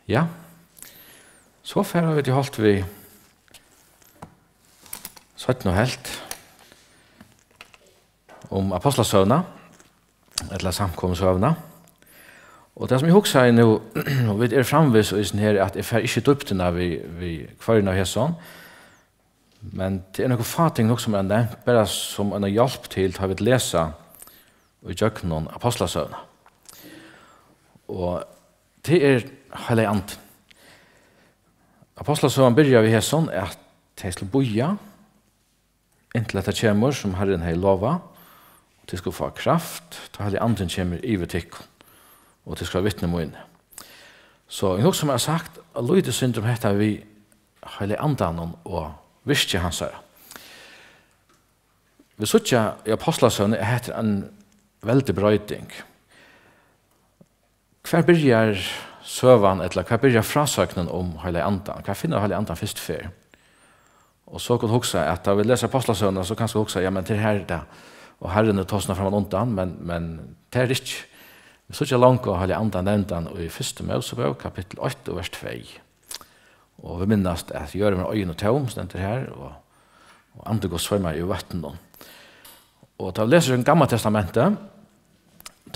Ja, så færre vi til holdt vi 17 og helt om apostlasøvna, eller samkommensøvna. Og det som jeg husker nå, og vi framvis og her, at jeg får ikke dyptene vi kvarene av Hesson, men det noen fating nok som nevnt, bare som en hjelp til å lese og gjøre noen apostlasøvna. Og det hele anden. Apostlasøvna begynner vi Hesson at de skal boja inntil dette kommer som Herren har lova, og de skal få kraft, til hele anden kommer i vetikken, og de skal vittne mot inn. Så noe som jeg har sagt, at Løyde syndrom heter vi hele anden og virkje hans her. Vi så ikke i apostlasøvna heter en veldig brøyding. Hver begynner søvan, eller hva begynner frasøknen om hele anden? Hva finner hele anden først før? Og så kan du huske at da vi leser apostlasøvna, så kan du huske, ja, men det her det, og Herren er tåsene frem undan, men det er ikke. Vi så ikke langt å hele anden nevntan i 1. Mosebok, kapittel 8, vers 2. Og vi minnes at gjør med øyn og tøm, stender her, og andre går svømmer i vatten. Og da vi leser i Gamle testamentet,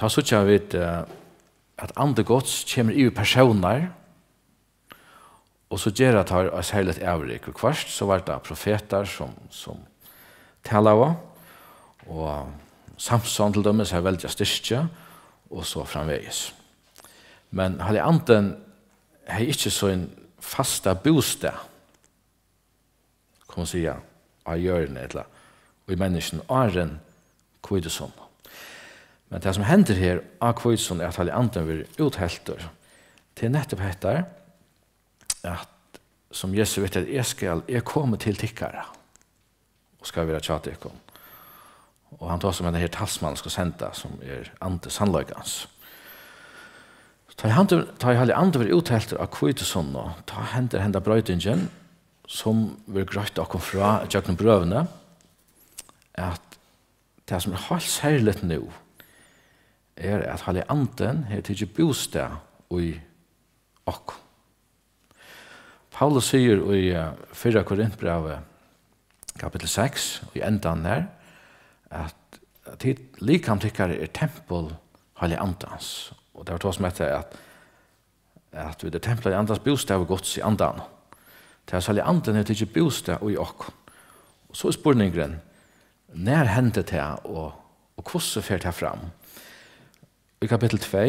da så ikke vi at andre gods kommer i personer, og så gjør det her særlig avrik. Og først så var det profeter som taler, og Samson til dem er veldig styrke, og så framveges. Men hele anden har ikke så en fasta bostad, kan man si, av hjørnet, eller i mennesken, Aren Kvidesson. Men det som hender her av Kvidesson at hele anden vil uthelter til nettopp etter at som Jesus vet at jeg kommer til tikkere og skal være tjatikon. Og han tar som denne talsmannen skal sende som andre sannløkans. Ta i hele andre vil uthelter av Kvidesson og ta hender brøydingen som vil grøyte akkom fra tjøkken brøvene at det som helt særligt nå at hele anden har tidlig bostad i okkom. Paulus sier i 4. Korintbrevet kapittel 6 i endan her at likam tykkere tempel hele andans. Og det var to som heter at vi tempel i andans bostad og gods i andan. Det er hele anden er tidlig bostad i okkom. Og så spurningen når hendte det og hvordan fer det fram? I kapittel 2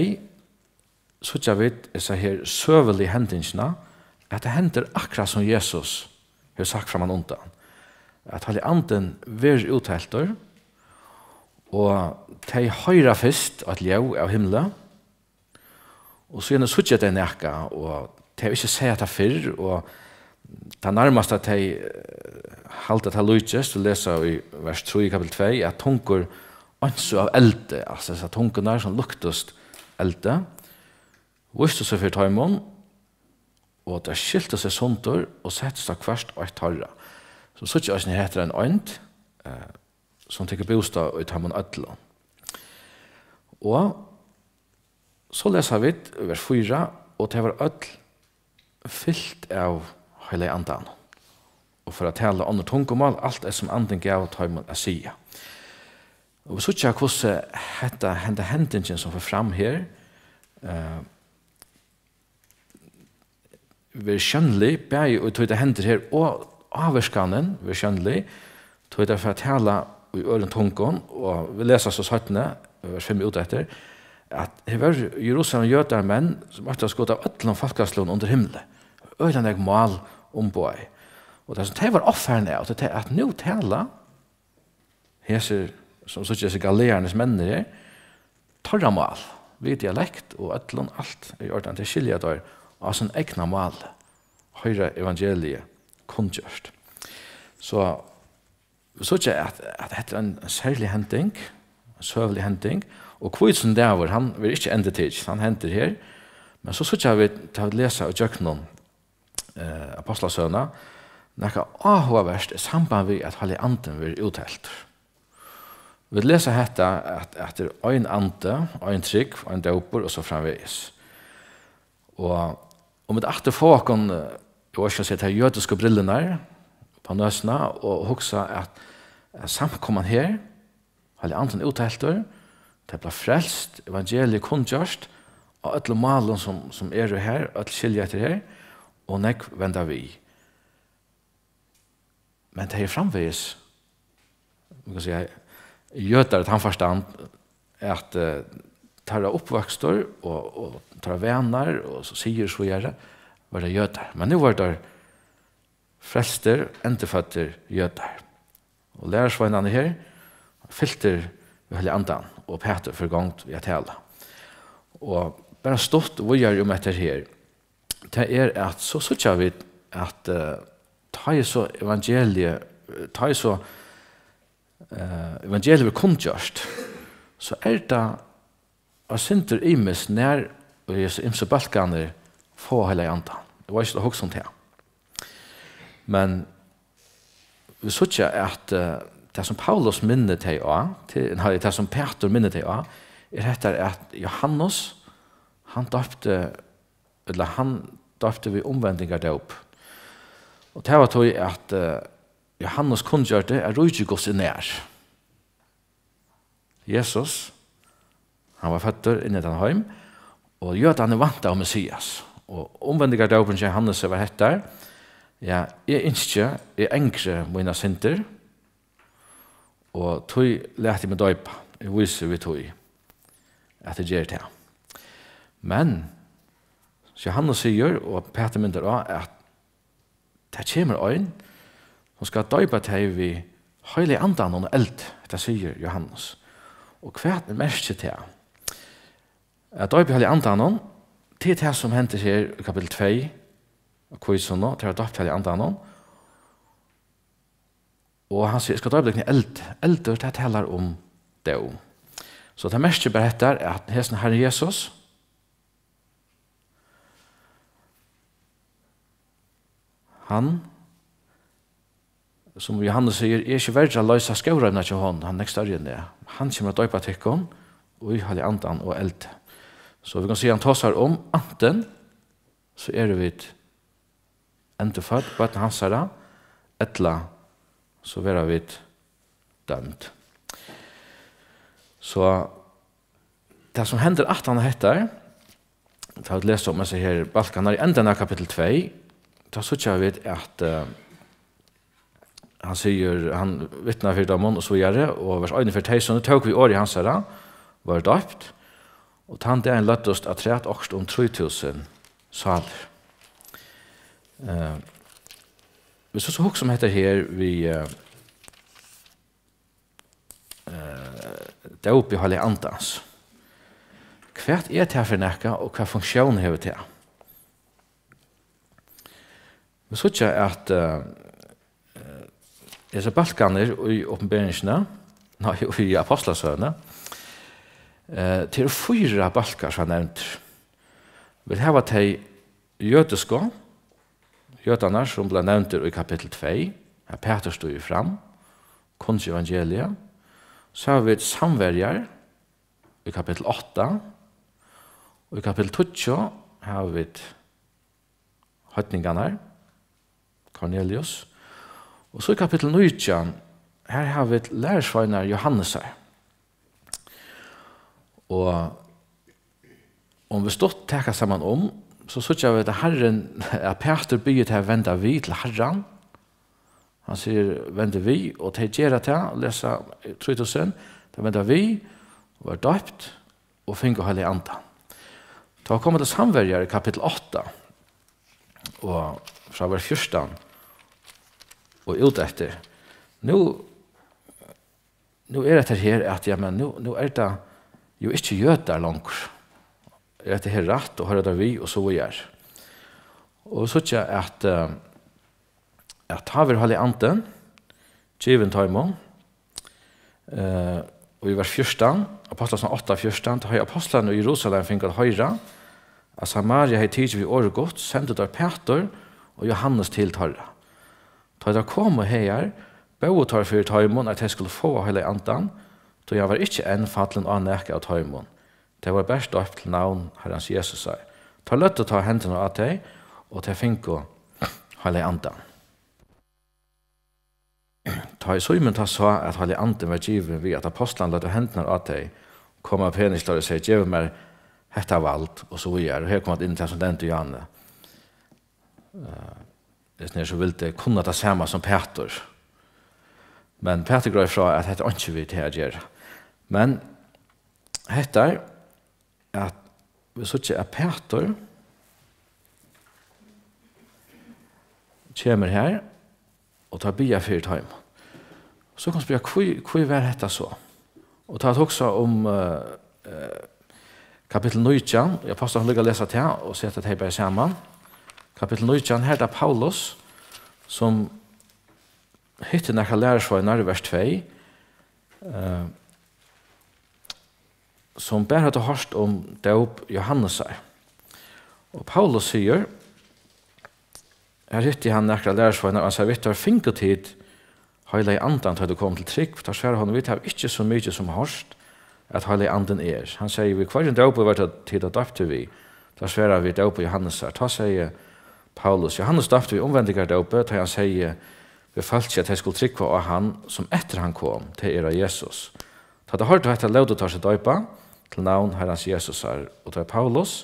så jeg vet disse her søvelige hendelsene at det hender akkurat som Jesus har sagt fra man undan. At hele anden vil uthelter og de høyre først at leo av himmelen og så gjerne suttje det nekka og de har ikke sett det før og det nærmest at de halte til lujtjes du leser i vers 3 i kapittel 2 at tunker anså av elde altså disse tunkerna som luktest elde visste seg for taimon og det skilte seg sunter og sette seg hverst og et tarra. Så suttje oss heter en ånd som tykker bostad og taimon ødlån. Og så leser vi vers 4 og det var ødl fyllt av hele andan. Og for å tale andre tungomål, alt er som anden gav taimon å sige. Og vi suttje hvordan hette hendingen som får fram her vi skjønnelig, bare og tog det hender her, og avverskanen vi skjønnelig, tog det for å tale i øren tungen, og vi leser så 17, vers 5 ut etter, at det var Jerusalem jøder menn som måtte ha skått av ødelen folkeslån under himmelen. Øren jeg mal omboi. Og det var offerne av, at nå tale, heser, som så ikke er galeernes menner her, torra mal, vi dialekt og ødelen, alt i orden til skilje der, av sin egna mal, høyre evangeliet, kunngjørst. Så ikke at dette er en særlig hending, en søvlig hending, og Kvidesson der, han vil ikke ende til, han henter her, men så ikke vi til å lese og gjøre noen apostlasøvna, noe avhåverst er samband ved at hele anden vil uthelt. Vi leser dette at det er en ande, en trygg, en døper, og så framveis. Og Og med at få åkken, jeg skal se til jødiske brillene på nøsene, og hukse at samkommen her, alle andre uthelter, det ble frelst, evangeliet kunngjørst, og alle malen som her, alle skiljer etter her, og nek vender vi. Men det er framvis, man kan si, jøder et forstand, at tar oppvokster, og tar venner, og så sier så gjerne, var det jøder. Men nå var det frelster, endeføtter jøder. Og lærersveinene her, filter ved hele andan, og Peter for gongt ved å tale. Og bare stått og gjør om etter her, det er at så sier vi at ta i så evangeliet, evangeliet kunngjørst, så det av synder imes nær og i imse balkaner få hele andan. Det var ikke hokst om det. Men vi sier at det som Paulus minner til det som Peter minner til etter at Johannes, han døpte vi omvendinger døp. Og det var tog at Johannes kunngjør det rujegos i nær. Jesus, han var født inne i den heim, og jødene vant av Messias. Og omvendinger døpen til Johannes var etter, ja, jeg ønsker, jeg engre mine synder, og tog lærte meg døypa. Jeg viser vi tog at det gjør det. Men, Johannes sier, og Peter mynter også, at det kommer øyn, som skal døypa til vi høylig andan og eld, det sier Johannes. Og hva er mest til det? At døypa høylig andan, det er det som henter her i kapittel 2, og kvisen nå, til å døypa høylig andan. Og han sier, jeg skal døypa til eld. Elder, det taler om det. Så det mest beretter er at hesten Herre Jesus, han, som Johannes sier, er ikke verdt å løse skjøvrøvene til hånd, han er større enn det. Han kommer å døype til hånd, og i halve andan og eld. Så vi kan si han tåser om anten, så er det vi endefødt, på etter hans herre, etla, så være vi dømt. Så det som hender at han heter, det har vi lest om seg her, Balkan, i enden av kapittel 2, da sier vi at han sier, han vittner for dem og så gjør og vers 1 for teisen, tog vi år i hans herre, var døpt, og han det er en løttest av 3 åkst om 3000 saler. Vi så hok som heter her, vi det er oppe i halve andans. Hva er det for nekka, og hva funksjonen har vi til? Vi så ikke at disse balkaner i åpenberingsene, i apostlasøene, til 4 balkar som er nevnt. Vi har vært til jødiske, jødene som ble nevnt i kapittel 2, her Peter stod jo fram, kunns evangeliet. Så har vi et samverjar i kapittel 8, og i kapittel 2 har vi et høytningene, Cornelius. Og så i kapittel 9, her har vi et lærersvagnar Johannes her. Og om vi stått teka sammen om, så sier vi at Herren, at Peter byr til å vende vi til Herren. Han sier, vende vi, og til gjøre til, og lese 3000, til vende vi, og var døpt, og finne hele andan. Da kommer det samverjar i kapittel 8, og fra vers 14, og ut etter. Nå er det her at, ja, men nå er det jo ikke jøder langt. Er det her rett, og hører det vi, og så vi er. Og så sier jeg at har vi holdt anten, Given Taimon, og i vers 14, Apostlarna 8:14, da har apostlene i Jerusalem finket høyre, at Samaria har tidlig vi året godt, sendte der Peter og Johannes til Torra. Da de kom her, bøde tar for Taimon at de skulle få hele anten, da jeg var ikke en fattelen av neke av Taimon. Det var best opp til navn Herrens Jesus her. Ta løtt å ta hendene av deg, og ta finko Heilig Andan. Ta i Simon ta sa at Heilig Anden var givet ved at apostlene løtt hendene av deg, kom av penisler og sier, «Giv meg hetta vald», og så videre. Og her kom det inn til som den til Janne. Det er så vilt det kunne ta samme som Peter. Men Peter går ifra at dette ikke vi til å gjøre. Men dette er at vi så ikke er Peter kommer her og tar bia for time. Så kan vi spørre, hvor var dette så? Og ta også om kapittel 9, jeg passer å lese til og se at det bare sammen. Kapittel 9, her er Paulus, som hittar några lärarsvagnar i vers 2, som bara hade hört om dop Johannes. Och Paulus säger, här hittar han några lärarsvagnar, han säger, vi tar finkotid, Heilig Andan til du kom til trygg, tar svære hånd, vi tar ikke så mye som hørst at Heilig Anden er. Han sier, vi hver en dop var til å døpte vi, tar svære vi dop Johannes. Ta sier Paulus, Johannes døpte vi omvendigar dopet, tar han sier, vi falt ikke at jeg skulle trykva av han som etter han kom til era Jesus. Ta det hørt etter lød å ta seg døypa til navn herrens Jesus er. Og tar Paulus,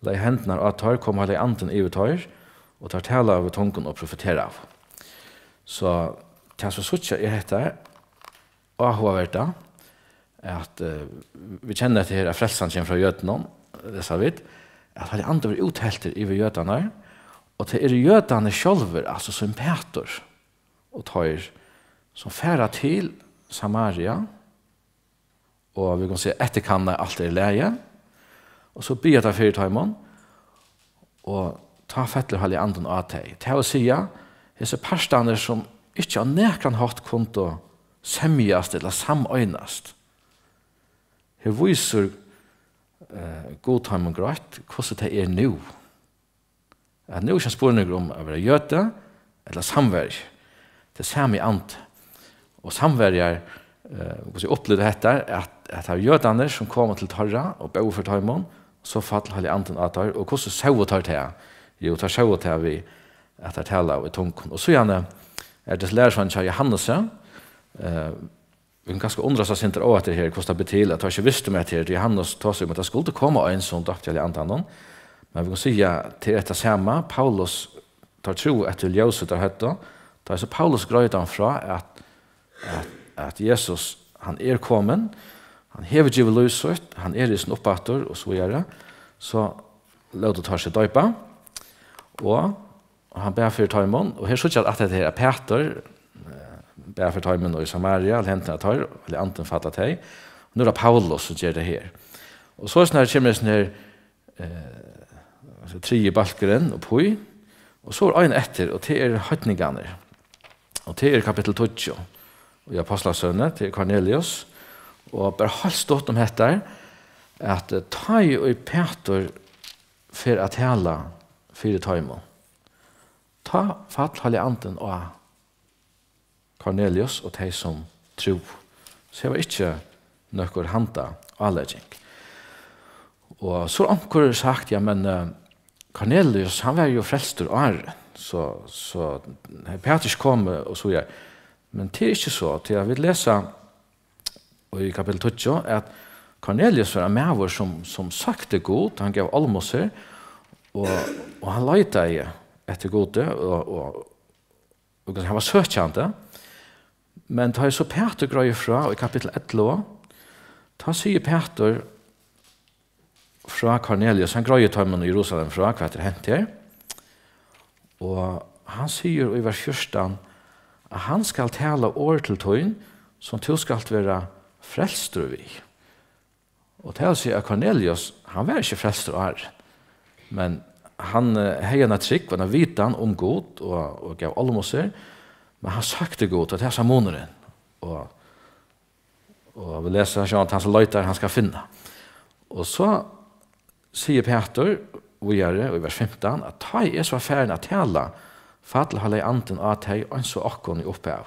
lei hendene av tar, kom Heilig Anden i tar, og tar tala av tungen og profetera av. Så det som suttje er dette, og hva vet det, at vi kjenner til at frelsen kommer fra jødene, det sa vi, at Heilig Anden var uthelter i jødene, og til jødene selv, altså som Peter, og tar som færa til Samaria, og vi kan se etterkanne alt det leie, og så blir det fyrir tøymon, og ta fettler Heilig Anden av deg. Til å si, disse parstaner som ikke har nekran hatt kunto semjast eller samøynast. Her viser god tøymon grøtt hvordan det er nu. At nu er ikke spørninger om å være jøte eller samverg. Det er samme ant. Og samverger, hvis jeg opplevde dette, at det er jødene som kommer til Torra og bor for Tøymon, så faller Heilig Anden av der, og hvordan sjøet tar det? Jo, tar sjøet til vi at det taler i tungen. Og så gjerne er det lærersvann til Johannes. Vi kan ganske undre seg sinter også etter her, hvordan det betyr, at jeg ikke visste meg til Johannes tar seg om at det skulle komme en som døpte Heilig Anden. Men vi kan si til dette samme, Paulus tar tro etter ljøset av høtta, da er så Paulus grøyde han fra at Jesus, han er kommet, han hever givet løsut, han er i sin oppater, og så videre. Så lød det tar seg døypa, og han ber for Tøymon, og her synes jeg at det er Peter, ber for Tøymon og i Samaria, eller hentene tar, eller anten fattet deg. Nå er det Paulus som gjør det her. Og så kommer det sånn her, tredje balkeren og poi, og så er en etter, og det er høytningene. Og det er kapittel 20, og i Apostlasønne, til Cornelius, og bare har stått om dette, at ta og Peter for å tale fire tøymer. Ta fatt Heilig Anden og Cornelius og de som tro. Så jeg var ikke noe handa avlegging. Og så har anker sagt, ja, men Cornelius, han var jo frelster og så Petrus kom og så gjør. Men det er ikke så. Til jeg vil lese i kapittel 20 at Cornelius var en maver som sakte god, han gav almoser, og han leita i etter gode, og han var søkjande. Men da jeg så Peter grøy fra, i kapittel 11, da sier Peter fra Cornelius, han grøy tøymen i Jerusalem fra, hva etter hent her, og han sier i vers 14 at han skal tale år til tøyen som til skal være frelster vi. Og til å si at Cornelius, han var ikke frelster år, men han heierne trygg, var en vitan om god og gav almoser, men han sakte god, og det er sammoneren. Og vi leser sånn at han som løyter han skal finne. Og så sier Peter, og i vers 15, at ta er så ferdig å tale, fattelig Heilig Anden av teg, og så akkon i opphav.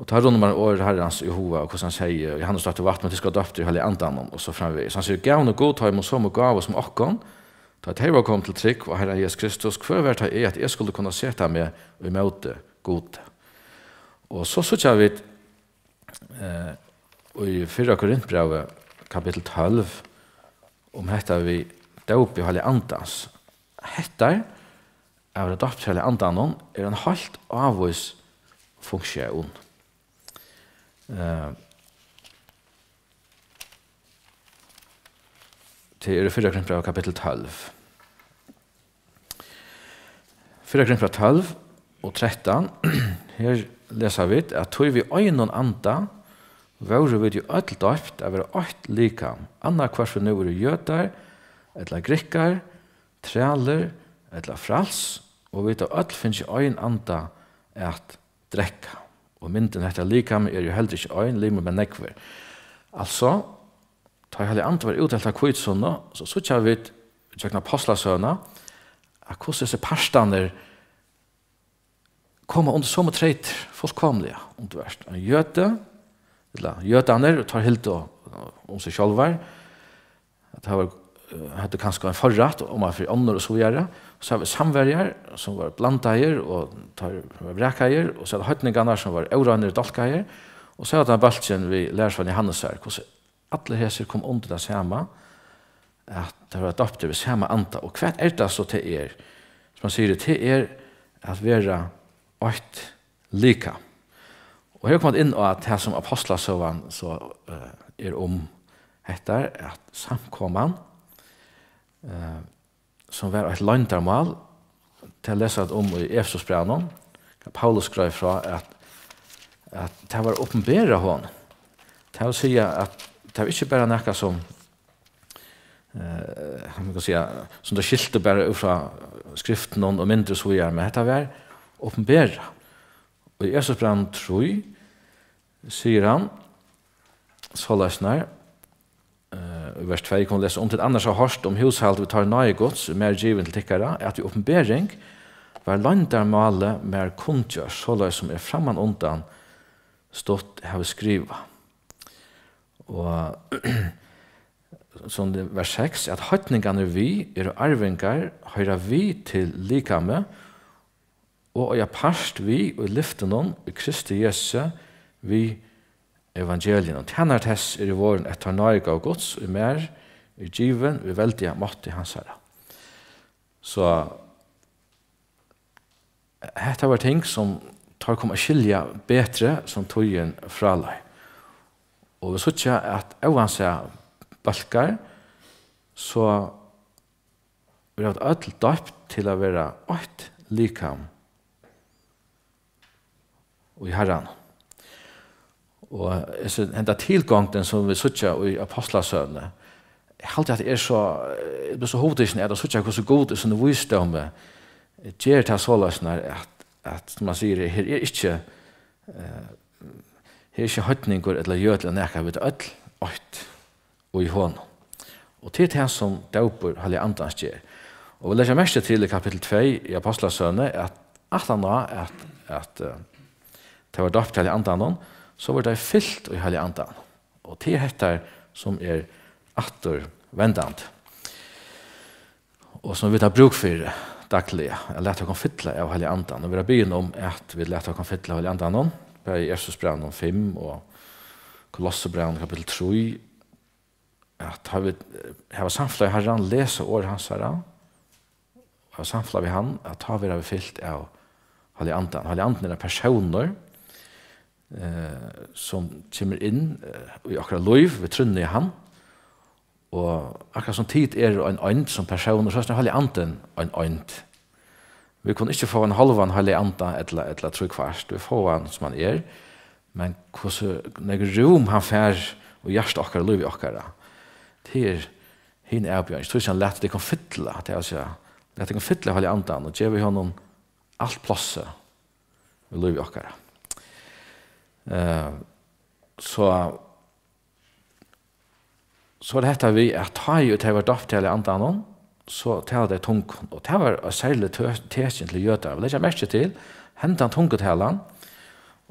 Og tar rundt man år Herrens Jehova, og hvordan han sier, Johannes døpte vatten, men de skal døpte i hele andan, og så framvis. Han sier, gav noe god, tar imot så mye gav som okkon, da jeg var kommet til trygg, og Herren Jesus Kristus, hver vært er at jeg skulle kunne sette meg i møte god. Og så sier vi i 4 Korintbrevet, kapittel 12, om dette vi døp i hele andans. Hette av det døpt i hele andan er en helt avvis funksjon. Til 4 Korintbrevet kapittel 12. 4 Korintbrevet 12 og 13. Her leser vi at tog vi øyne anda, våre vi jo ødel døpt av å være lika. Anna hver for nå er jøder, eller grikker, trealer, eller frals, og vi tar ødel finnes jo øyne anda at drekka. Og mynden etter likam er jo heller ikke øyn, limer med nekver. Altså, ta hele andre var utdelt av kvitsånda, så sier vi tjøkna apostlasøna, at hvordan disse parstaner kommer under samme treit fullkomlige underverst. En jøte, eller jøtaner, tar helt om seg sjálvar, at det var hadde kanskje en forrett om at for ånder og så gjøre. Så har vi samverger som var blandeier og tar brekeier, og så er det høytningarna som var eurøyner og dolkeier, og så er det baltjen vi lærer fra Johannes her, hvordan alle heser kom under det samme, at det var adopter ved samme anta. Og hva er det så til er? Som man sier, det er at være åkt lika. Og her kommer inn at det som apostlasøvan så er etter at samkomman, som var et løgndarmal til å lese i Efesosbrevet, Paulus skrev fra at det var åpenbæret hon. Det vil si at det var ikke bare noe som man kan si, som det skilte bare ut fra skriften og mindre så videre, men det var åpenbæret. Og i Efesosbrevet 3 sier han, så løsner, i vers 2 kan vi lese om til annars har hørt om hushalt vi tar nøye gods mer given til tikkere, at i åpenbæring var landarmale mer kundgjør, så løs som er framman undan stått her skriva. Og som det vers 6, at høytningene vi er arvingar, høyra vi til likame, og jeg parst vi og lyften om i Kristi Jesu vi evangelien. Og tjener tess er i våren etter nøyga og gods, og mer er given, vi veldig måtte hans herre. Så dette var ting som tar kom å skilja bedre som togjen fralai. Og vi sier at oansett balkar, så vi har vært døpt til å være åkt likam og i herren. Og enda tilgången som vi sier i apostlasøvne, jeg halte at det er så hovedtisen at jeg sier hvor så god er sånne visdomme, gjør det så løsene at man sier, her er ikke høytninger eller gjød eller nekka, vi er ødel åkt og i hånd. Og til det som døper hallig andans gjør. Og vi legger mest til i kapittel 2 i apostlasøvne at han da at det var døpt hallig andan, så var det fyllt i hallig andan. Og til dette som er atter vendant. Og som vi tar bruk for daglig, jeg lette å fylle av hallig andan. Og vi har begynt om at vi lette å fylle av hallig andan, bare i Efesosbrevet 5 og Kolossebrevet kapittel 3, at jeg var samfunnet i Herren, lese år hans herre, og jeg var samfunnet i han, at vi har fyllt av hallig andan. Hallig andan er personer, som kommer inn i akkurat liv, vi trunner i han, og akkurat som tid er en ånd som personer, så er det hallig anden en ånd. Vi kunne ikke få en halvan hallig anden eller tro kvart, vi får han som han er, men hvordan rom han fer og hjertet akkurat liv i akkurat, det er hin erbjørn. Jeg tror ikke han lett det kan fytle, det er altså, det kan fytle hallig anden, og gjør vi honom alt plasset i liv i akkurat. Så det heter vi at ta i ut var døpt til andan, så taler det tung, og det var særlig tesjen til jøder. Vi legger mest til hentan tungetalen,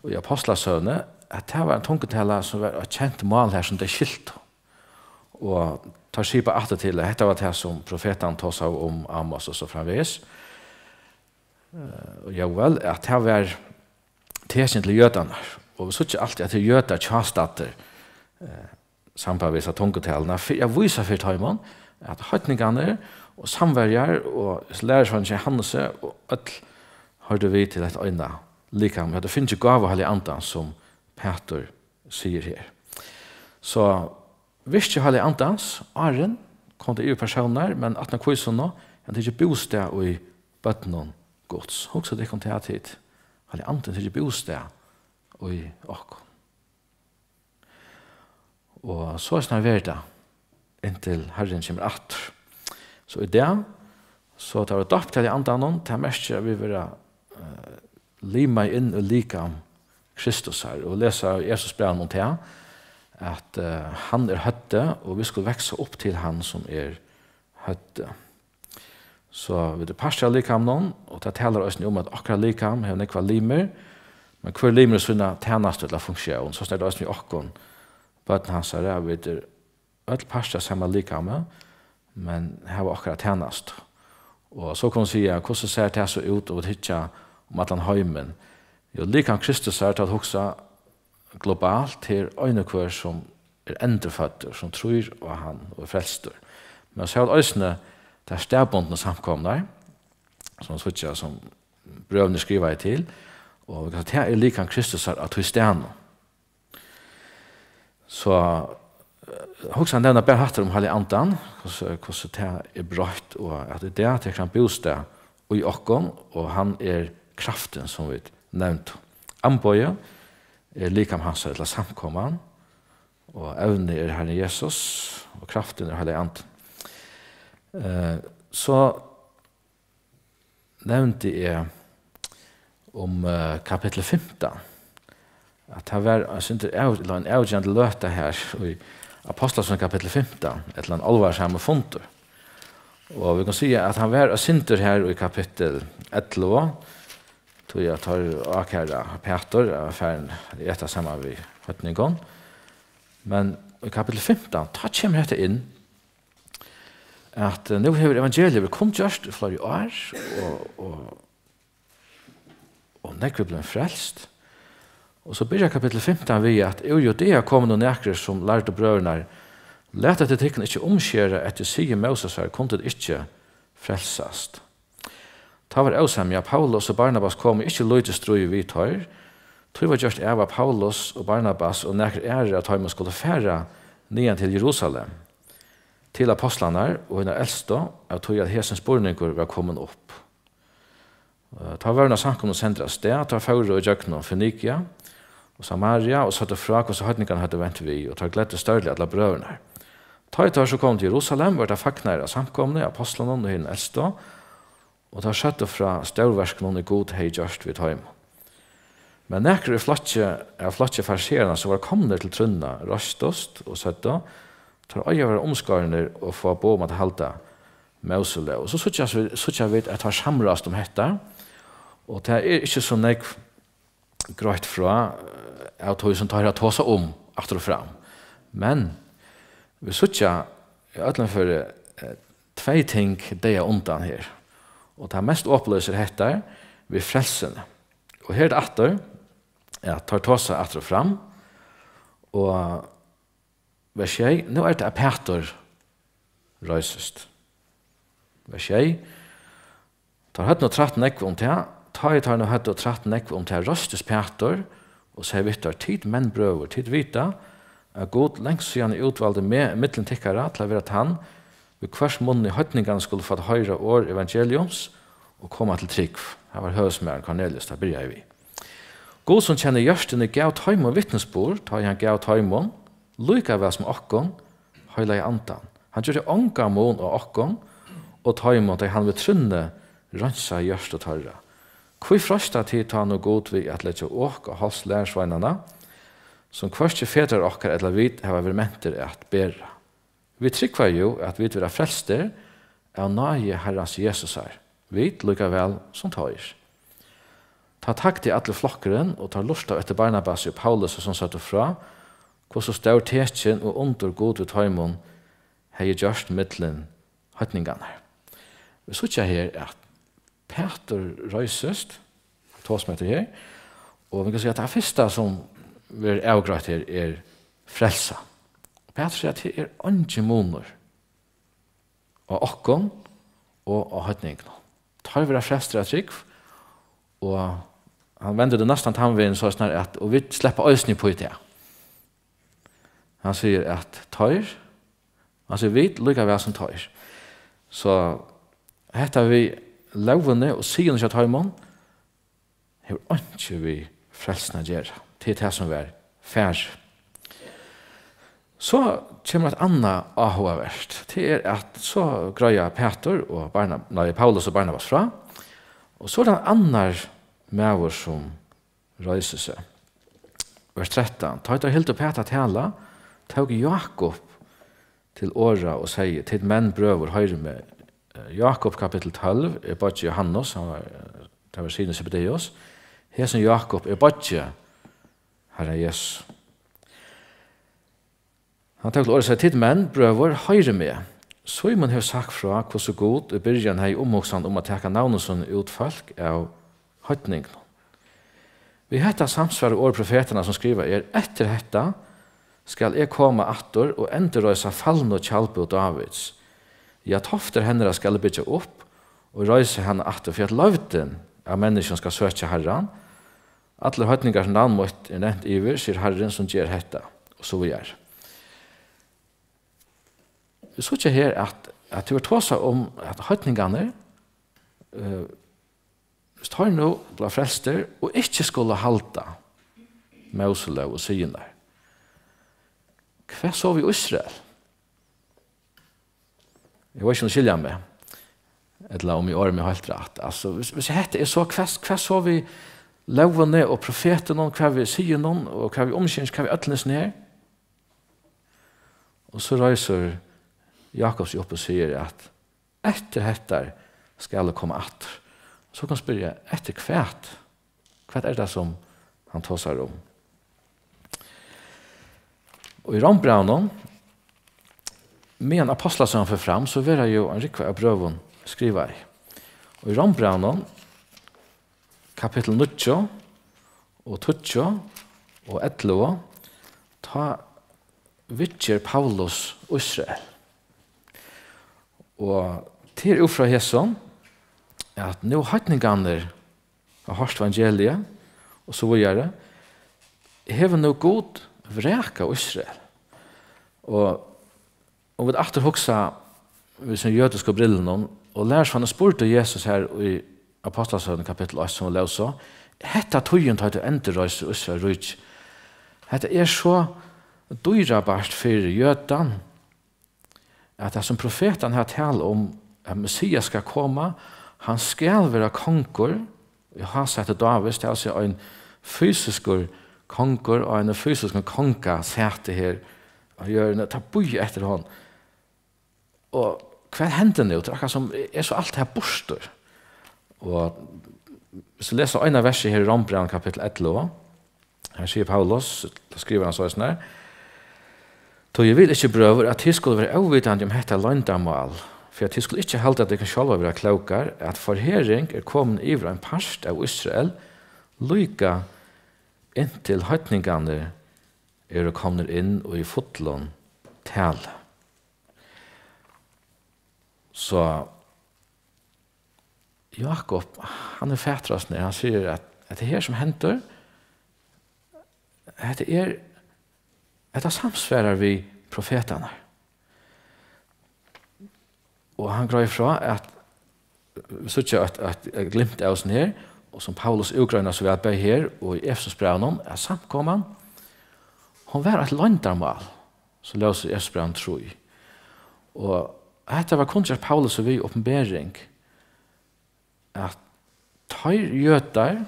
i apostlasøvne, at det var en tungetale som var et kjent mål her som det er skilt. Og tar skipa atter til det. Dette var det som profeten tog seg om Amos og så framvis. Og jeg vel, at det var tesen til jødene. Og vi så ikke alltid at det er jøder tjastater samtidig av tungetalene. Jeg viser for tøymon at høytningene og samverjar og lærersvannet Johannes og alt hørte vi til et øyne likam. Det finnes ikke gav og hellig andan som Peter sier her. Så hvis ikke hellig andans, Aren, kom det i personer, men at han kvisen nå, han er ikke bosted i bøttenen gods. Også det kom til at hit. Hellig andan er ikke bosted i okko. Og så er det verda inntil Herren kommer atter. Så i det, så tar vi dopp til andan, til mest vi vil lima inn og lika Kristus her, og lesa Jesus brev mot det, at han er høtte, og vi skal vekse opp til han som er høtte. Så vi det passer likam noen, og det taler oss om at akkurat likam har nekva limer, men hver limer er sånne tjeneste til funksjon, så snart oss med okkon, bøten hans er vi det alt passer samme likame, men her var akkurat tjeneste. Og så kan man si, hvordan ser det så ut, og hitja om at han heimen. Jo, likam Kristus er til at hoksa globalt til øynekvør som er endreføtter, som tror og han og frelster. Men så er det øysene der stedbundne samkomner, som switcher som brøvene skriver jeg til, og det er likam Kristus er at vi stedene. Så hoksa han nevner bare hatter om hellig andan, hvordan det er brøtt, og at det er det han bosted i okkon, og han er kraften som vi nevnte. Ambøye er likam hans eller samkomman, og evne er Herren Jesus, og kraften er hellig andan. Så nevnte jeg om kapittel 15, at det var en avgjent løte her i Apostelsson kapittel 15, et eller annet alvarsamme funter. Og vi kan si at han var sinter her i kapittel 11, tog jeg tar akkæra Peter, affæren etter sammen ved høytningen. Men i kapittel 15, da kommer dette inn, at nå har evangeliet vært kunngjørst i flere år, og nekker blir frelst. Og så begynner kapittel 15 vi at i Judea kom noen nekere som lærte brødene, let etter tikkene ikke omskjere etter sige Moses her, kunne det ikke frelsast. Ta var avsamja, Paulus og Barnabas kom ikke løyde strøy vidt her, tror var gjørst av Paulus og Barnabas og nekere ære at de skulle fære nyan til Jerusalem, til apostlene og henne eldste, av tog at hesens spurninger var kommet opp. Ta var noen samkomne sendte av sted, ta førre og gjøkne Fenikia, og Samaria, og satte fra hvordan høytningene hadde vent vi, og ta gledde større alle brødene. Ta et år så kom til Jerusalem, var det fakner av samkomne, apostlene og henne eldste, og ta satte fra størverskene i god hei gjørst vidt heim. Men nekker av flotje farserene som var kommet til trunna, røstost og søtte, tar øye være omskårene og få på om at halte Mosele. Og så synes jeg at har samrast om dette, og det er ikke så nek grøyt fra av tog som tar å seg om etter og fram. Men vi synes jeg for tve ting det er undan her. Og det mest oppløser dette ved frelsene. Og her er det etter at tar å seg etter og fram, og vers 1, nå er det at Peter røysest. Vers 1, tar høyt noe 13 ekve om det, tar noe høyt noe 13 ekve om det, røstes Peter, og sier vittar, tid menn brøver, tid vita, at god lengst siden utvalgte med middeltikkere til å være at han, ved hvers munn i høytningene skulle få høyre år evangeliums, og komme til trygg. Her var høysmæren Cornelius, der bryr jeg vi. God som kjenner hjørstene gav tøymon vittnesbord, tar han gav tøymon, lykka vel som okkon, høyla i andan. Han gjør det ånga mån og okkon, og tøymon, der han vil trunne rønsa i hjørst og tørra. Hvor frøsta tid tar noe god vi at lette åk og hals lærersveinene, som hverst fedrar okkar eller vid har vært menter at bæra. Vi trykker jo at vi vil være frelster av nøye Herrens Jesus her. Vi lykka vel som tøyr. Ta takti alle flokkeren og tar lust av etter Barnabas og Paulus som satt fra, hvor så stør tekjen og under god ut heimon hei gjørst mittlen høytningene. Vi så ikke her at Peter røysest, 2 meter her, og vi kan si at det første som vi er avgrøtt her frelsa. Peter sier at det ikke moner av okkon og av høytningene. Tar vi frelster av trygg, og han vender det nesten til han så snart at og vi slipper øsning på det. Han sier at tøyr, han sier vi lykker vi som tøyr. Så heter vi lovene og sigene til tøymon, har ikke vi frelsene gjøre til det som er færre. Så kommer et annet avhåverst. Det at så grøyer Peter og Paulus og Barnabas fra, og så den andre med oss som røyser seg. Vers 13. Ta ut av helt og Peter tala, tog Jakob til åra og sier, til menn brøver høyre med. Jakob kapittel 12 badje Johannes, det var siden Zebedeus. Her som Jakob badje Herre Jesus. Han tog til åra og sier, til menn brøver høyre med. Simon har sagt fra hvor så god i byrjan hei omhoksand om å teka navnet som utfolk av høytning. Vi hetta samsvarer år profeterna som skriver etter hetta skal jeg komme atter og endrøysa fallne og kjalpe og Davids. Ja, tofter henne skal bygge opp og røyse henne atter for at løvden av mennesken skal søke Herren. Alle høytningar som navnmått nevnt iver, sier Herren som gjør hetta, og så vi er. Vi så ikke her at det var tåsa om at høytningene tar nå ble frelster og ikke skulle halda Mosele og syen der. Hva så vi i Israel? Jeg var ikke noe skilja med, eller om i året med helt rett. Altså, hvis jeg hette, så hva så vi lovene og profetene, hva vi syen og hva vi omkjens, hva vi øtlenes ned? Og så reiser Jakob seg opp og sier at etter dette skal alle komme atter. Så kan man spørre etter hvert. Hva det som han tar seg om? Og i Rombraunen, med en apostler som han får fram, så vil jeg jo en rikve av brøven skrive i. Og i Rombraunen, kapittel 9, og 20, og 11, ta vittjer Paulus Israel. Og til ufra Hesson, at nå høytningene har hørt evangeliet, og så videre, hever nå god vreka Israel. Og vi atter hoksa vi som jødiske brillen, og lærer sånn spurte Jesus her i Apostelsønnen kapittel 8, som vi løser, hetta tøyen tar til enderøys i Israel rydg. Hetta så dyrabart for jødan, at det som profeten har talt om at Messias skal komme, han skal være konger, vi har sett til David, det er altså en fysisk konger, og en fysisk konga sette her, og gjør en tabuj etter hånd. Og hva hender nå? Det som så alt her borster. Og hvis du leser en av verset her i Rombraunen kapittel 11, her sier Paulus, da skriver han sånn her, «Så jeg vil ikke brøver at de skulle være avvidende om dette landamål, for at de skulle ikke halte at de kan selv være klokere, at forhering kommet iver en parst av Israel, lykke inntil høytningene kommet inn og i fotlån tale. Så Jakob, han fætrast ned, han sier at det her som henter, det samsvarer vi profetene. Og han grøy fra at så ikke at glimt av oss her, og som Paulus ugrønner så vi at bøy her, og i Efesosbrevnen, er samkommen, hun var et landarmal, så løs i Efesosbrevnen tro i. Og dette var kun Paulus og vi oppenbering, at tar jøder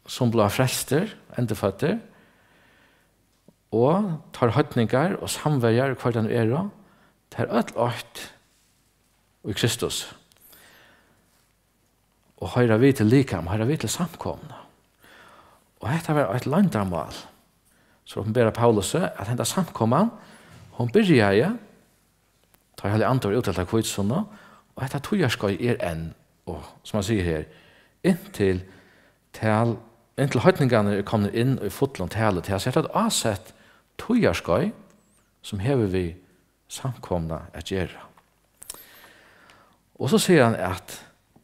som ble frelster, endeføtter, og tar høytninger og samveier hver den tar alt og i Kristus. og høyre vi til likam, høyre vi til samkomna. Og dette var et landamål. Så åpenberer Paulus at henne samkomman, hun begynner jeg, tar hele andre uttalt av kvitsene, og dette togjerskøy enn, og som han sier her, inntil høytningene er kommet inn i fotlen til å sette et avsett togjerskøy, som hever vi samkomna at gjøre. Og så sier han at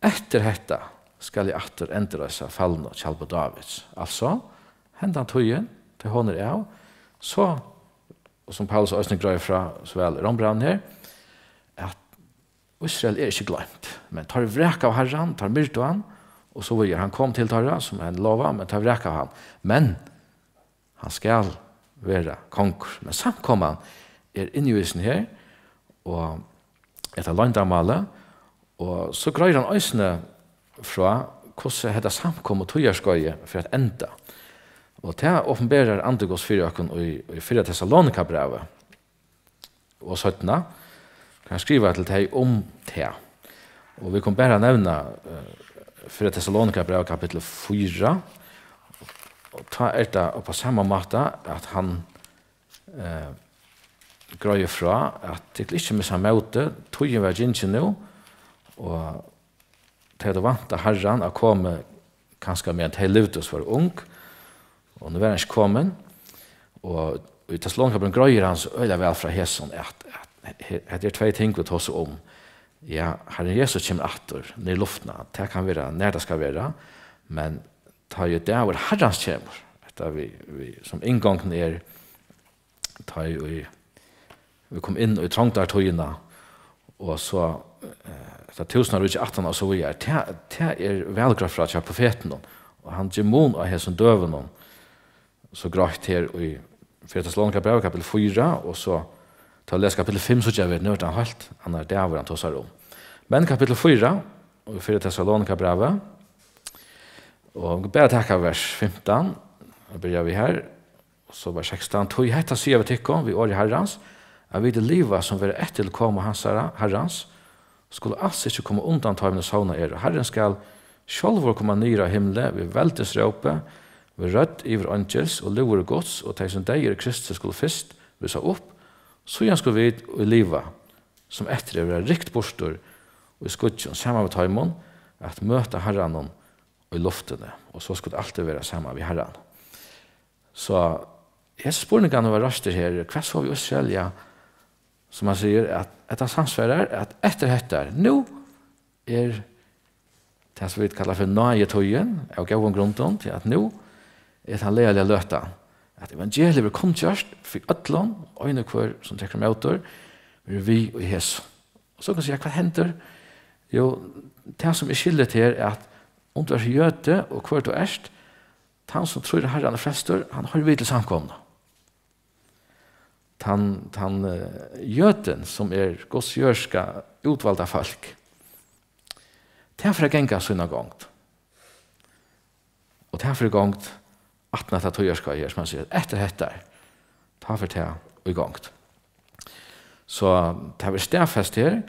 etter dette skal jeg atter endrøse fallen og kjall på Davids. Altså, hendan tøyen til hånden av, så, og som Paulus Østning grøy fra så vel Rombrand her, at Israel er ikke glemt, men tar vrek av Herren, tar myrto han, og så vil han kom til Torra, som han lova, men tar vrek av han. Men han skal være konkur. Men samkomman er innjøysen her, og etter landamalet, og så grøyer han øysene fra hvordan dette samkom og togjerskøye for at enda. Og det åpenberer Andegås 4 i 4 Thessalonika-brevet. Og 17 kan jeg skrive til deg om det. Og vi kan bare nevne 4 Thessalonika-brevet kapittel 4. Og ta det på samme måte at han grøyer fra at det ikke missa møte, togjen var ikke nå, og det er vant av Herren å komme kanskje med en livdus for ung, og nå var han ikke kommet, og i Thessalonika grøyer han så øyelig vel fra Hesson at det er 2 ting vi tar oss om. Ja, Herren Jesus kommer atter ned i luften, det kan være når det skal være, men ta jo det hvor Herrens kommer, etter vi som inngangen ta jo vi kom inn i trangtartøyene, og så det 1018 og så videre. Det velgrad fra til profeten, og han gemon av hessen døven, så greit her i 4 Thessalonika-brevet kapittel 4, og så ta les kapittel 5, så jeg vet nå han holdt, han det hvor han tog seg om. Men kapittel 4, i 4 Thessalonika-brevet, og bare takk av vers 15, og begynner vi her, og så vers 16, tog hetta sier vi tikkum, vi år i Herrens, at vi det livet som vil etter komme hans Herrens, skulle alls ikke komme undan tøymene savna og Herren skal sjálvor komme ned av himmelen ved veldesråpe, ved rødt iver angels og lover gods, og de som deg Kristus skulle først vise opp, så igjen skulle vi i livet, som etter det være rikt bostor, og i skudgen sammen med tøymon, at møte Herren i luftene, og så skulle det alltid være sammen med Herren. Så jeg spørningene var raster her, hva så vi oss selv, ja, som han sier, at etter samsværer, at etter dette, nå det som vi kallar for nøyetøyen, og gav en grunn til at nå han leilige løta, at evangeliet blir komkjørst, fikk øtlån, øyne hver som trekker med autor, vi og Jesus. Og så kan jeg si, hva hender? Jo, det som skyldet her, at om du jøde, og hver du erst, han som tror Herren er frester, han har vidt til samkomne. Han jøden som Guds jørska utvalgte folk. Det er for å genga sånne gongt. Og det er for å gongt 18 tøyerska her, som man sier, etter dette, ta for det i gongt. Så det er stedfest her,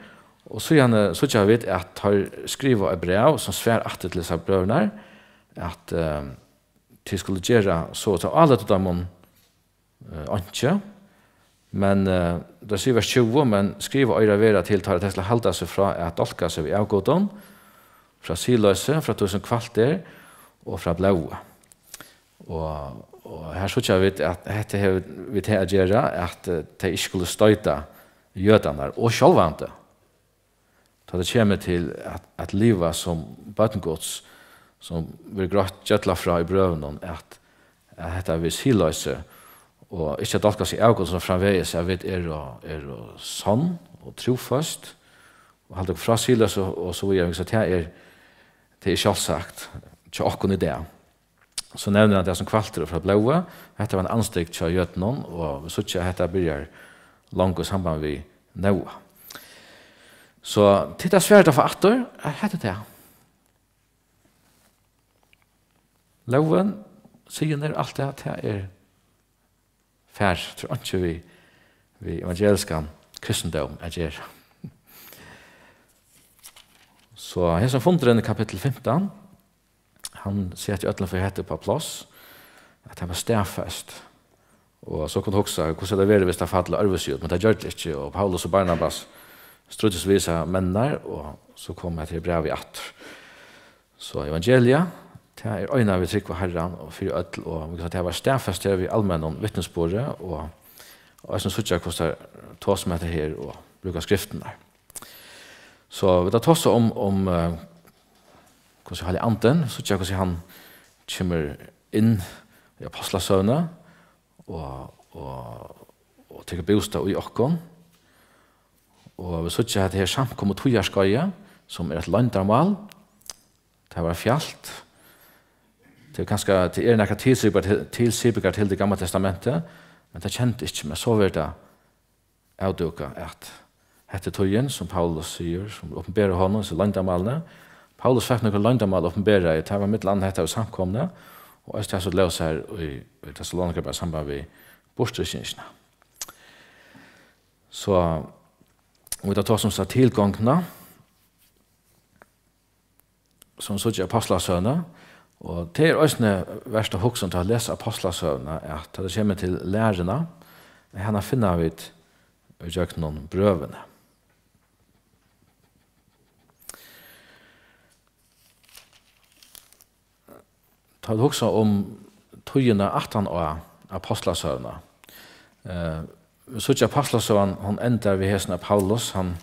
og så jeg vet at han skriver et brev som svær atter til disse brøvene, at de skulle gjøre så til alle til dem ikke, men det sier vers 20, men skriver øyre vera til tar det til å halde seg fra at dolka seg ved avgåten, fra siløse, fra tusen kvalter, og fra blåe. Og her så jeg vet at dette har vi til å gjøre, at de ikke skulle støyte jødene, og sjølvante. Da det kommer til at livet som bøtengods, som blir grått gjøtla fra i brøven, at dette er vi siløse, og ikke at alt kan si avgått som framveis, jeg vet sånn og trofast, og holde fra siløs og så videre, så det er selvsagt, ikke akkurat i det. Så nevner han det som kvalter fra blåa, dette var en anstrykt til jøtenen, og så ikke dette begynner langt samband med Noa. Så til det er svært å få atter, dette det. Loven sier alt det at det fær, tror ikke vi evangeliske kristendom gjør. Så her som funderen i kapittel 15, han setter jo ødelen for hette på plass, at han var stedfest. Og så kunne du huske hvordan det var hvis det fattelig arvesjøt, men det gjør det ikke, og Paulus og Barnabas strøttes vise mennene, og så kom jeg til brev i atter. Så evangeliet, det er øyne vi trykker Herren og fyrer ødel, og vi kan si at det var stedfest her vi allmenn vittnesbordet, og jeg synes ikke hvordan det tås med det her, og bruker skriften der. Så vi tar tås om hvordan Hellig Anden, så ikke hvordan han kommer inn i apostlasøvnet, og tykker bostad i okken. Og vi så ikke at det her samkommet togjærskøye, som et landarmal. Det var fjalt. Det er ganske, det er nekka tilsibigar til det gamle testamentet, men det kjente ikke, men så var det avduka at hette togjen, som Paulus sier, som åpenberer honom, så landarmalene. Paulus fikk noen landarmal åpenberer, det var mitt land hette av samkomne, og jeg stod så løs her i Thessalonika bare samband med bostadskinsene. Så vi tar som sa tilgångene, som så ikke apostlasøvne, og det er også verste hoksen til å lese apostlasøvne, at det kommer til lærerne, henne finner vi i noen brøvene. Ta det også om togene 18 år apostlasøvne. Så ikke apostlasøvne, han ender ved hesten av Paulus, han,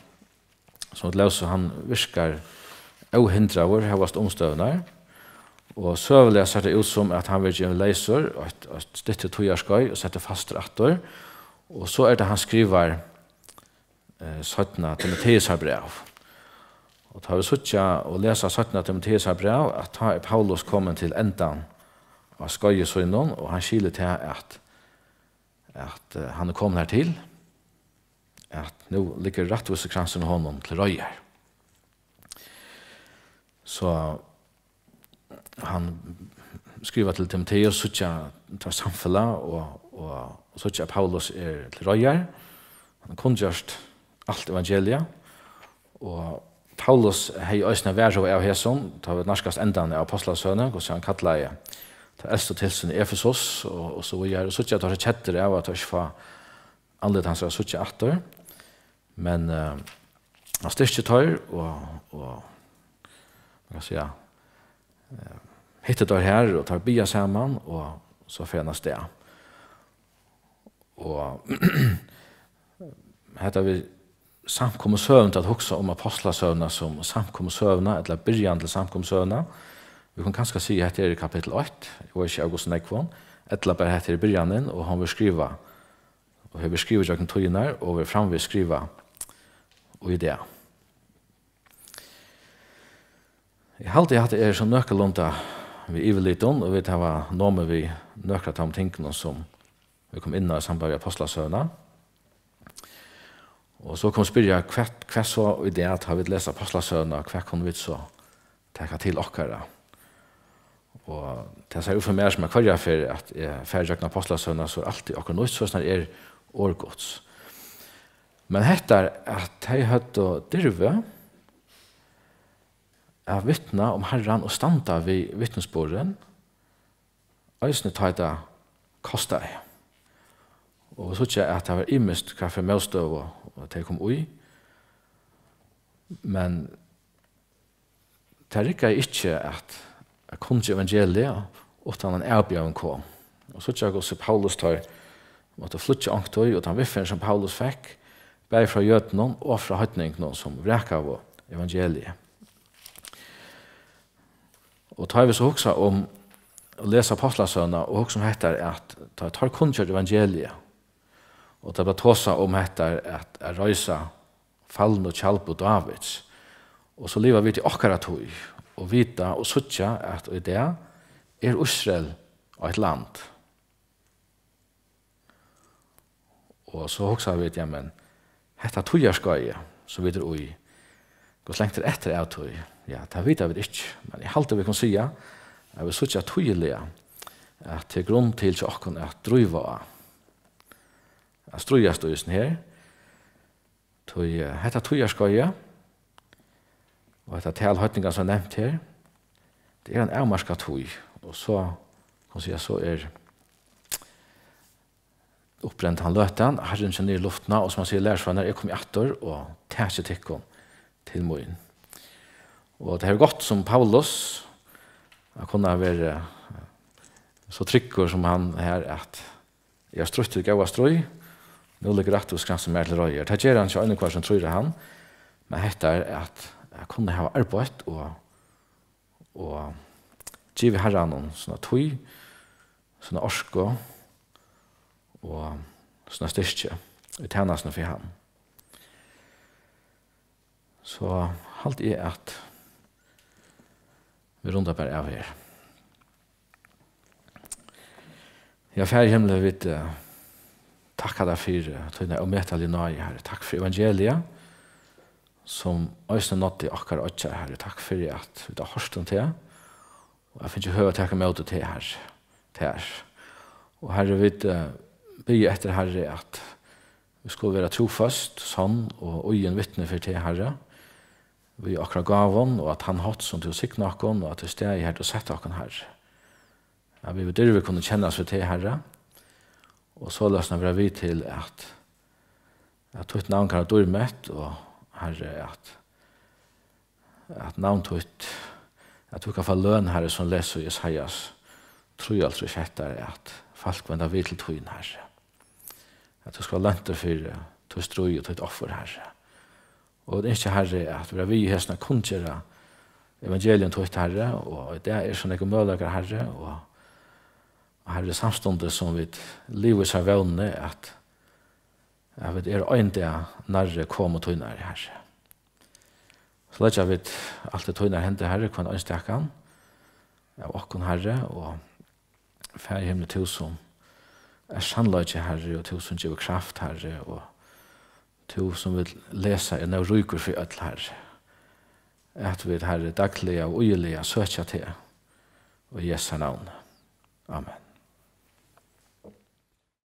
som et løse, han virker ohindret over, her var omstøvende, og søvelig ser det ut som at han vil gjøre leiser, og støtte togjerskøy, og sette fast retter, og så er det han skriver 17. Timotheus brev. Og tar vi suttja og lesa 17. Timotheus brev, at ta er Paulus kommet til endan av skøyesøgnen, og han skiler til at han er kommet her til, at nå ligger rettvisekransen av honom til røyer. Så han skriver til Timotheus, suttja tar samfunnet, og suttja Paulus er til røyer. Han kunne gjort alt evangeliet, og Paulus hei øysene vært av Heson, det var norskast endan av apostlasøne, og så han kallet til eldste tilsyn i Efesos, og så vi er, og så ikke at det er kjetter av at det ikke var annerledes hans så ikke atter, men han styrke tør, og hva skal jeg si, hittet der her, og tar bia sammen, og så fjernes det. Og heter vi samkommensøvn til at hukse om apostlasøvna som samkommensøvna, eller byrjan til samkommensøvna. Vi kan kanskje si at det er i kapittel 8, og ikke August Nekvån, eller bare heter i byrjanen, og han vil skrive, og han vil skrive jokken togene, og vil framvis skrive og i det. Jeg halte at det er som nøkkelunta vi iveliten, og vi tar noe vi nøklet om tingene som vi kom inn i samband med apostlasøvna. Og så kom vi spørre hva så i det at har vi lest apostlasøvna, hva kan vi så tenke til okkara. Og det ser ut for meg som er kvarja for at jeg ferdig apostlasøvna, så er alltid okkara nødt, så er årgods. Men hettar at jeg høtt og dirve av vittna om Herren og standa vid vittnesbordet, øysene tar det kostar jeg. Og så ikke at det var imest hva for medstøv og det kom ui. Men det rikker ikke at jeg kom til evangeliet utan en erbjørn kom. Og så ikke også Paulus tar måtte flytte angtøy, og den viffen som Paulus fikk, bare fra jødene og fra høytningene som vrek av evangeliet. Og tar vi så også om å lese apostlasønene, og også om dette at det tar kunnkjørt evangeliet, og det ble tåsa om dette at jeg røysa fallen og kjalp og Davids. Og så lever vi til okkara tog, og vita og suttja at i det er Israel og et land. Og så også har vi ja, men dette togjerskøye, så vi er i, hvor lengt etter av tog, ja, det vet vi ikke, men jeg halte vi kan si at vi suttja togjerlige, at til grunn til okken at drøyva av. Jeg strøyast og just her, hetta togjerskøye, Og dette talhøytninga som nevnt her, det en avmarskat tog, og så, kan si, så uppbränt han lötan, Herren känner i luftna, och som han säger lärsvannar, jag kom i attor och tänkte tyckon till moin. Och det här är gott som Paulus, han kunde vara så trycker som han här att jag strutt till gaua ströj, nu ligger rätt och skransen mer till röjer. Det gör han inte ännu kvar som tror han, men detta är att jag kunde ha arbetat och givet Herren någon sådana tog, sådana orsko, og sånne styrke i tjenestene for ham. Så halt er at vi runder bare av her. Jeg er ferdig himmelen vidt takk deg for tøyne og metallig nøye her. Takk for evangeliet som øyne nådde akkurat åtja her. Takk for at vi har hørt om det og jeg finner ikke høy å takke med til her. Og herre vidt be etter Herre at vi skulle være trofast, sånn, og øyen vittne for til Herre. Vi akkurat gav hon, og at han hatt som til å sikre noen, og at det steg her til å sette noen Herre. Ja, vi vil vi kunne kjenne oss for til Herre, og så løsner vi til at tøyt navn kan ha dørmett, og Herre at navn tøyt, at vi kan få løn Herre som leser i Isaias, tror jeg altså ikke at folk vender vi til tøyen Herre. At du skal lente for tøy strøy og tøy offer Herre. Og det er ikke Herre at vi i hestene kun gjøre evangelien tøy Herre, og det er sånn ikke mølager Herre, og Herre samståndet som vi livet seg vevne at vi er øynde nærre kom og tøy nærre Herre. Så lett jeg vet alt det tøy nærre hente Herre, hva en øynstekken av okken Herre, og færre himmel til som sannløyde Herre, og til som giver kraft Herre, og til som vil lese en av ryker for ødel Herre. At vi Herre daglige og ugelige søker til, og i Jesu navn. Amen.